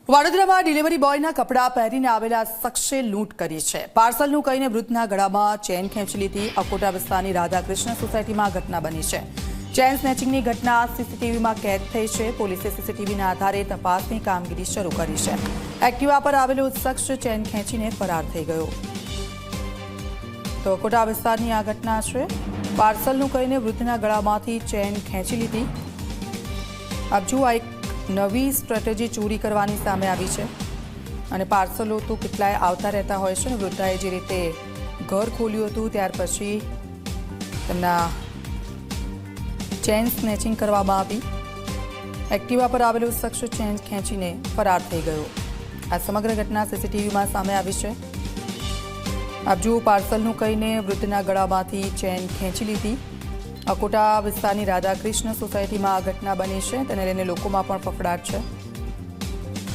વડોદરામાં ડિલિવરી બોયના કપડાં પહેરીને આવેલા શખ્સે લૂંટ કરી છે। પાર્સલનું કહીને વૃદ્ધના ગળામાં ચેન ખેંચી લીધી। અકોટા વિસ્તારની રાધાકૃષ્ણ સોસાયટીમાં ઘટના બની છે। ચેન સ્નેચિંગની ઘટના સીસીટીવીમાં કેદ થઈ છે। પોલીસે સીસીટીવીના આધારે તપાસની કામગીરી શરૂ કરી છે। એક્ટિવા પર આવેલો શખ્સ ચેન ખેંચીને ફરાર થઈ ગયો। તો અકોટા વિસ્તારની આ ઘટના છે। પાર્સલનું કહીને વૃદ્ધના ગળામાંથી ચેન ખેંચી લીધી। આપ જુઓ, એક નવી સ્ટ્રેટેજી ચોરી કરવાની સામે આવી છે અને પાર્સલો તો કેટલાય આવતા રહેતા હોય છે। વૃદ્ધાએ જે રીતે ઘર ખોલ્યું હતું ત્યાર પછી તેમના ચેન સ્નેચિંગ કરવામાં આવી। એક્ટિવા પર આવેલો શખ્સ ચેન ખેંચીને ફરાર થઈ ગયો। આ સમગ્ર ઘટના સીસીટીવીમાં સામે આવી છે। આપ જુઓ, પાર્સલનું કહીને વૃદ્ધના ગળામાંથી ચેન ખેંચી લીધી। અકોટા વિસ્તારની રાધાકૃષ્ણ સોસાયટીમાં આ ઘટના બની છે, તેને લઈને લોકોમાં પણ ફફડાટ છે।